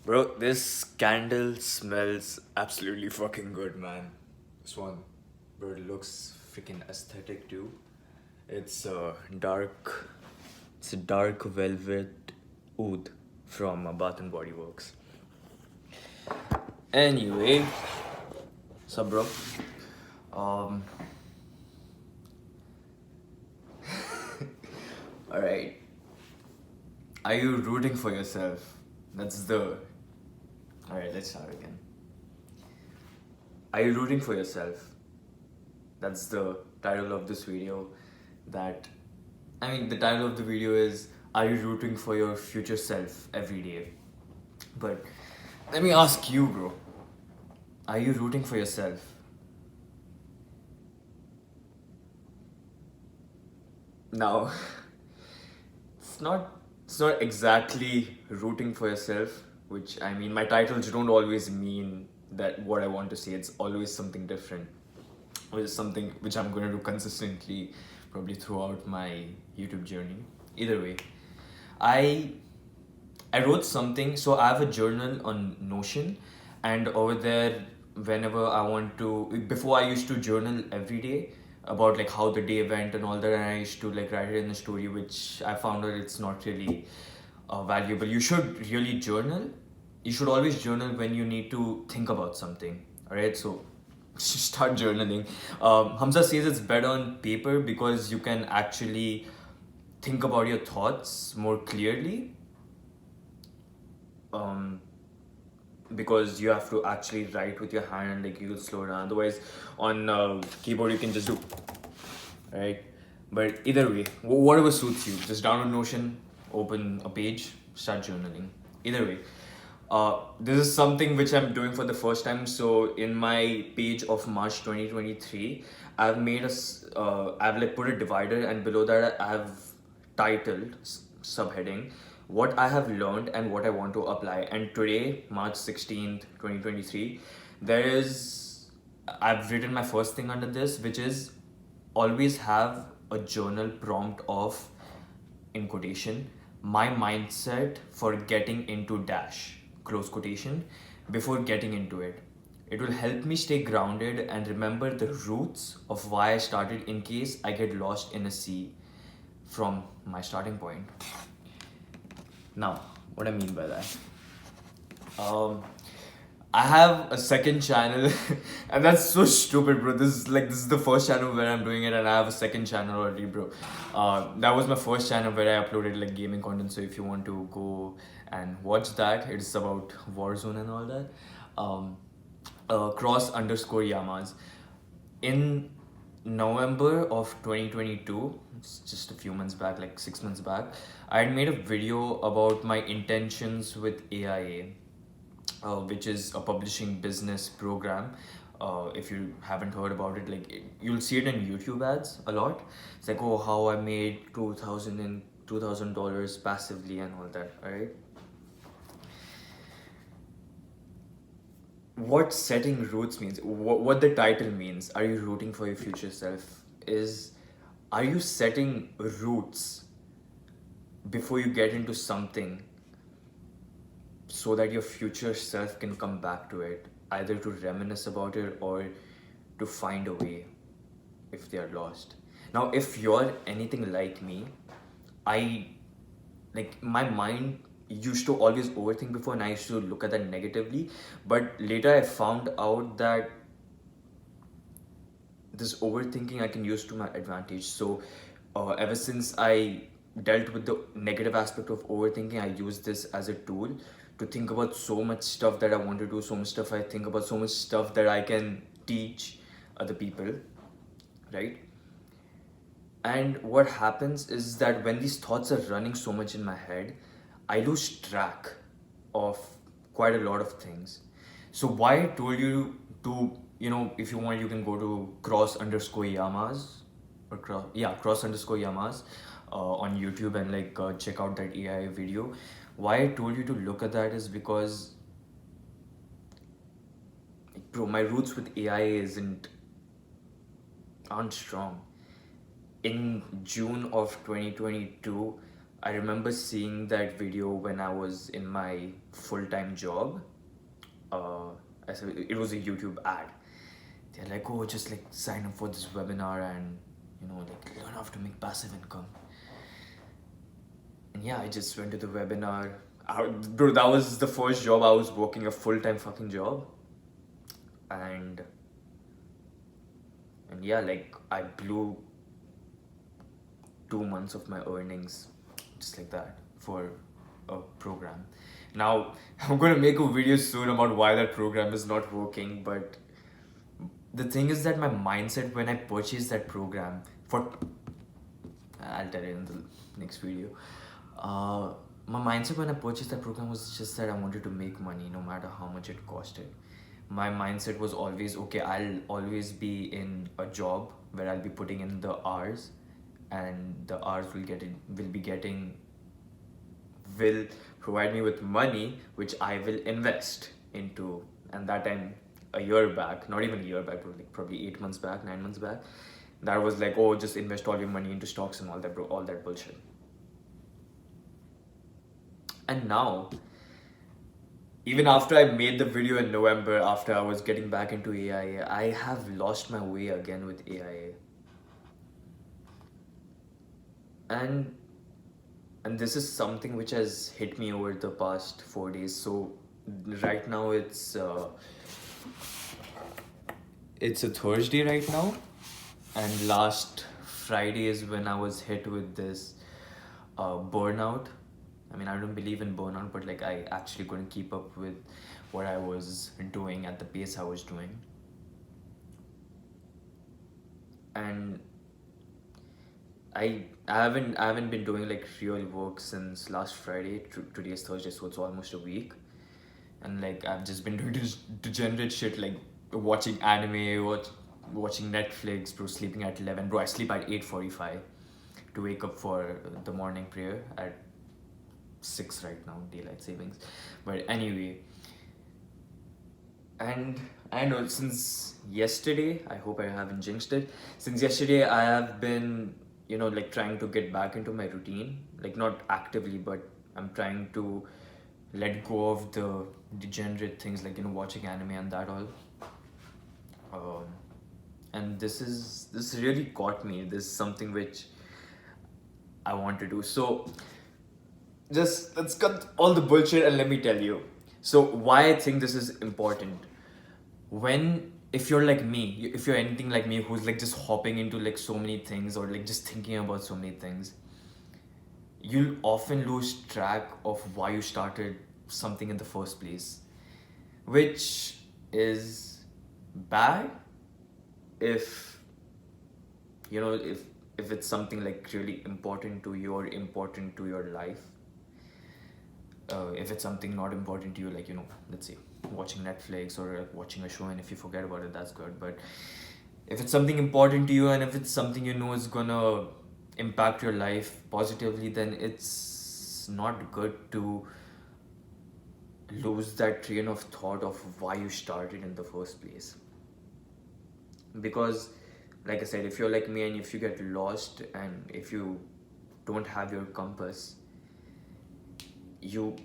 Bro, this candle smells absolutely fucking good, man. This one, bro, it looks freaking aesthetic too. It's dark. It's a dark velvet oud from Bath and Body Works. Anyway, sup, bro? Um, all right. Are you rooting for yourself? That's the. All right, let's start again. Are you rooting for yourself? That's the title of this video. That, I mean, the title of the video is Are you rooting for your future self every day? But let me ask you, bro. Are you rooting for yourself? Now, it's not it's not exactly rooting for yourself, which I mean my titles don't always mean that what I want to say. It's always something different. Which is something which I'm going to do consistently, probably throughout my YouTube journey. Either way, I I wrote something. So I have a journal on Notion, and over there, whenever I want to, before I used to journal every day about like how the day went and all that, and I used to like write it in a story, which I found out it's not really valuable. You should really journal. You should always journal when you need to think about something. All right, so start journaling. Hamza says it's better on paper because you can actually think about your thoughts more clearly. Um, because you have to actually write with your hand and like you'll slow down. Otherwise, on keyboard you can just do right. But either way, whatever suits you, just download Notion, open a page, start journaling. Either way, this is something which I'm doing for the first time. So in my page of March 2023, I've made I've like put a divider, and below that I've titled subheading what I have learned and what I want to apply. And today, March 16th, 2023, there is I've written my first thing under this, which is always have a journal prompt of, in quotation, my mindset for getting into dash, close quotation, before getting into it. It will help me stay grounded and remember the roots of why I started in case I get lost in a sea from my starting point. Now, what I mean by that? Um, I have a second channel, and that's so stupid, bro. This is the first channel where I'm doing it, and I have a second channel already, bro. That was my first channel where I uploaded like gaming content. So if you want to go and watch that, it's about Warzone and all that. Um, cross underscore Yamas. In November of 2022, it's just a few months back, like 6 months back, I had made a video about my intentions with AIA, which is a publishing business program. If you haven't heard about it, like you'll see it in YouTube ads a lot. It's like, oh, how I made $2,000 passively and all that. All right. What setting roots means, what the title means, are you rooting for your future self, is are you setting roots before you get into something so that your future self can come back to it, either to reminisce about it or to find a way if they are lost. Now, if you're anything like me, I like my mind used to always overthink before, and I used to look at that negatively. But later, I found out that this overthinking I can use to my advantage. So, ever since I dealt with the negative aspect of overthinking, I use this as a tool to think about so much stuff that I want to do, so much stuff I think about, so much stuff that I can teach other people, right? And what happens is that when these thoughts are running so much in my head, I lose track of quite a lot of things. So why I told you to, if you want, you can go to cross underscore yamas or cross underscore yamas on YouTube and like check out that AI video. Why I told you to look at that is because, bro, my roots with AI aren't strong. In June of 2022, I remember seeing that video when I was in my full-time job. Uh, it was a YouTube ad. They're like, oh, just like sign up for this webinar and like learn how to make passive income. And yeah, I just went to the webinar. Bro, that was the first job I was working, a full-time fucking job. And yeah, like I blew 2 months of my earnings just like that for a program. Now I'm gonna make a video soon about why that program is not working, but the thing is that my mindset when I purchased that program for, I'll tell you in the next video. My mindset when I purchased that program was just that I wanted to make money no matter how much it costed. My mindset was always, okay, I'll always be in a job where I'll be putting in the hours, and the hours will provide me with money which I will invest into. And that time, a year back, not even a year back, but like probably 8 months back, 9 months back, that was like, oh, just invest all your money into stocks and all that, bro, all that bullshit. And now, even after I made the video in November, after I was getting back into AIA, I have lost my way again with AIA. And this is something which has hit me over the past 4 days. So right now it's a Thursday right now, and last Friday is when I was hit with this burnout. I mean, I don't believe in burnout, but like I actually couldn't keep up with what I was doing at the pace I was doing. And I haven't been doing like real work since last Friday. Today is Thursday, so it's almost a week. And like I've just been doing this degenerate shit, like watching anime, watching Netflix, bro, sleeping at 11. Bro, I sleep at 8:45 to wake up for the morning prayer at 6 right now, daylight savings. But anyway, and I know since yesterday, I hope I haven't jinxed it. Since yesterday, I have been, like trying to get back into my routine. Like not actively, but I'm trying to let go of the degenerate things like watching anime and that all. And this really caught me. This is something which I want to do. So just let's cut all the bullshit and let me tell you. So why I think this is important. If you're like me, if you're anything like me who's like just hopping into like so many things or like just thinking about so many things, you'll often lose track of why you started something in the first place, which is bad if if it's something like really important to you or important to your life. If it's something not important to you, like let's say watching Netflix or like, watching a show, and if you forget about it, that's good. But if it's something important to you and if it's something is gonna impact your life positively, then it's not good to lose that train of thought of why you started in the first place. Because like I said, if you're like me and if you get lost and if you don't have your compass, you'll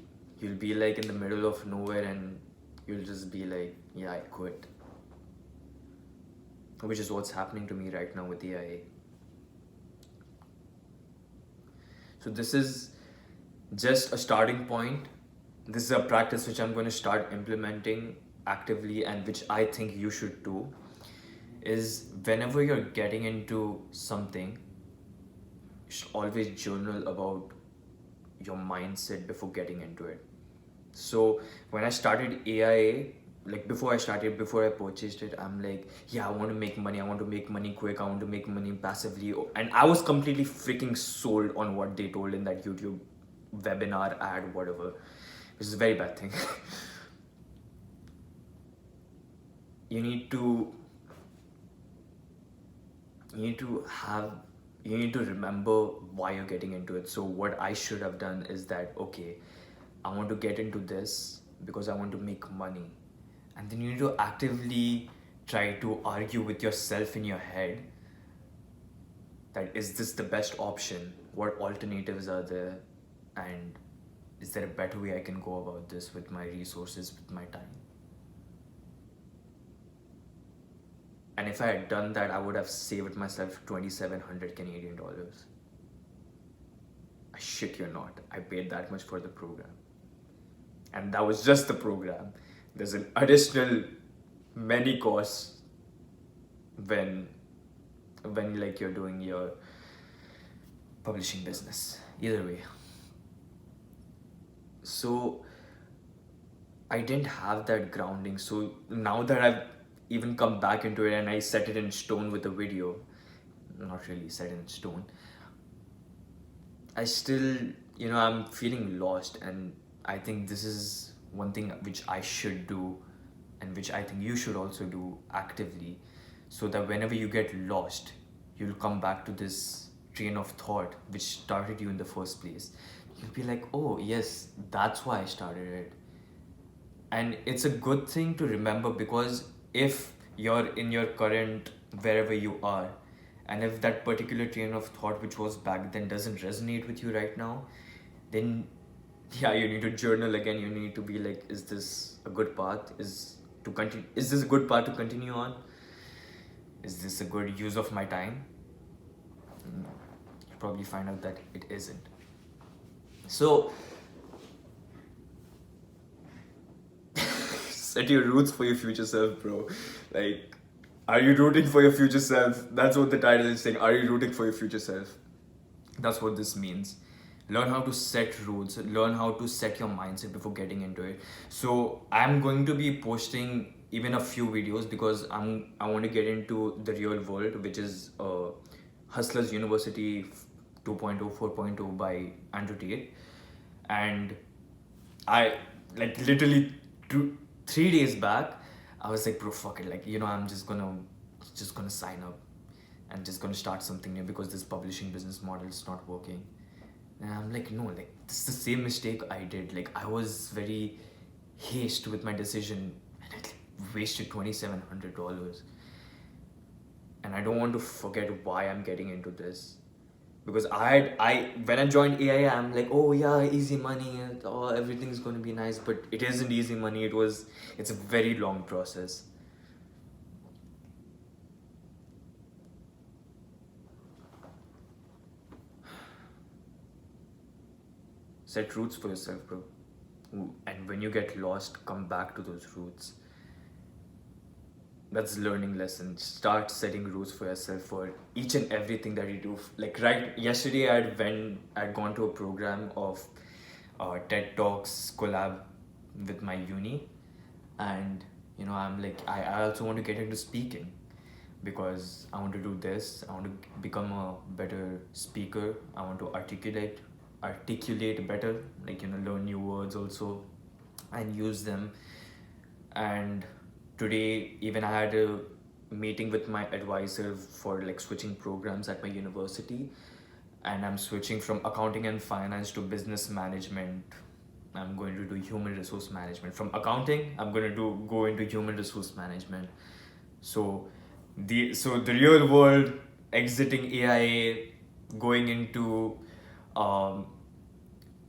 be like in the middle of nowhere and you'll just be like, yeah, I quit. Which is what's happening to me right now with AIA. So this is just a starting point. This is a practice which I'm going to start implementing actively, and which I think you should do, is whenever you're getting into something, you should always journal about your mindset before getting into it. So when I started AIA, like before I purchased it, I'm like, yeah, I want to make money quick, I want to make money passively. And I was completely freaking sold on what they told in that YouTube webinar ad, whatever, which is a very bad thing. you need to remember why you're getting into it. So what I should have done is that, okay, I want to get into this because I want to make money. And then you need to actively try to argue with yourself in your head that is this the best option? what alternatives are there, and is there a better way I can go about this with my resources, with my time? And if I had done that, I would have saved myself 2,700 Canadian dollars. I shit you not. I paid that much for the program. And that was just the program. There's an additional many costs when like you're doing your publishing business. Either way. So I didn't have that grounding. So now that I've even come back into it and I set it in stone with the video, not really set it in stone, I still, I'm feeling lost. And I think this is one thing which I should do, and which I think you should also do actively, so that whenever you get lost, you'll come back to this train of thought which started you in the first place. You'll be like, oh, yes, that's why I started it. And it's a good thing to remember, because if you're in your current, wherever you are, and if that particular train of thought which was back then doesn't resonate with you right now, then yeah, you need to journal again. You need to be like, is this a good path? Is this a good path to continue on? Is this a good use of my time? You'll probably find out that it isn't. So set your roots for your future self, bro. Like, are you rooting for your future self? That's what the title is saying. Are you rooting for your future self? That's what this means. Learn how to set rules. Learn how to set your mindset before getting into it. So I'm going to be posting even a few videos, because I want to get into the real world, which is Hustlers University 2.0, 4.0 by Andrew Tate. And I, like, literally 3 days back, I was like, bro, fuck it. Like, I'm just gonna sign up and just gonna start something new, because this publishing business model is not working. And I'm like, no, like, this is the same mistake I did. Like, I was very hasty with my decision, and I wasted $2,700. And I don't want to forget why I'm getting into this. Because when I joined AI, I'm like, oh yeah, easy money, oh, everything's going to be nice. But it isn't easy money. It's a very long process. Set roots for yourself, bro. And when you get lost, come back to those roots. That's learning lessons. Start setting rules for yourself for each and everything that you do. Like, right yesterday, I'd gone to a program of TED Talks collab with my uni, and I'm like, I also want to get into speaking, because I want to do this. I want to become a better speaker. I want to articulate better, like, learn new words also and use them. And today even I had a meeting with my advisor for like switching programs at my university, and I'm switching from accounting and finance to business management. I'm going to do human resource management. From accounting, I'm going to go into human resource management. So the real world, exiting AIA, going into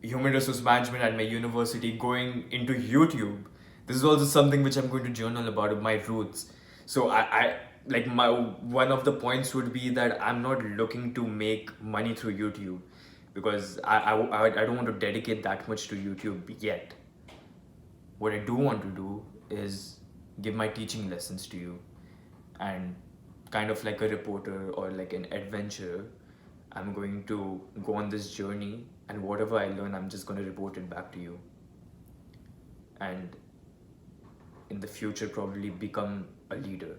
human resource management at my university, going into YouTube. This is also something which I'm going to journal about, my roots. So I like, my one of the points would be that I'm not looking to make money through YouTube, because I don't want to dedicate that much to YouTube yet. What I do want to do is give my teaching lessons to you, and kind of like a reporter or like an adventurer, I'm going to go on this journey, and whatever I learn, I'm just going to report it back to you. And in the future, probably become a leader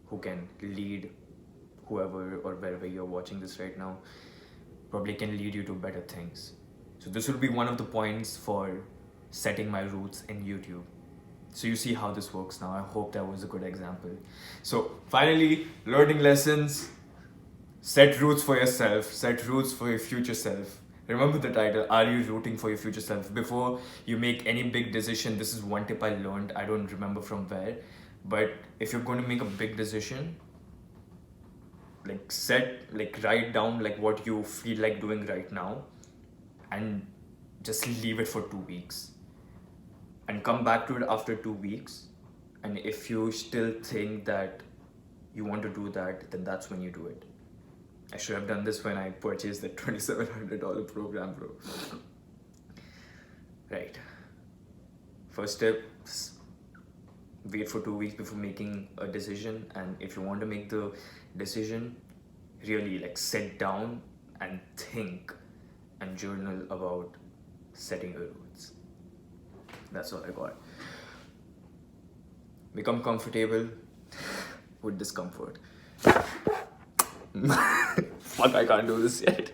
who can lead whoever or wherever you're watching this right now, probably can lead you to better things. So this will be one of the points for setting my roots in YouTube. So you see how this works now. I hope that was a good example. So finally, learning lessons. Set roots for yourself. Set roots for your future self. Remember the title, are you rooting for your future self? Before you make any big decision, this is one tip I learned. I don't remember from where. But if you're going to make a big decision, like write down like what you feel like doing right now, and just leave it for 2 weeks, and come back to it after 2 weeks. And if you still think that you want to do that, then that's when you do it. I should have done this when I purchased the $2,700 program, bro. Right. First step, wait for 2 weeks before making a decision. And if you want to make the decision, really like sit down and think and journal about setting your rules. That's all I got. Become comfortable with discomfort. Fuck, I can't do this yet.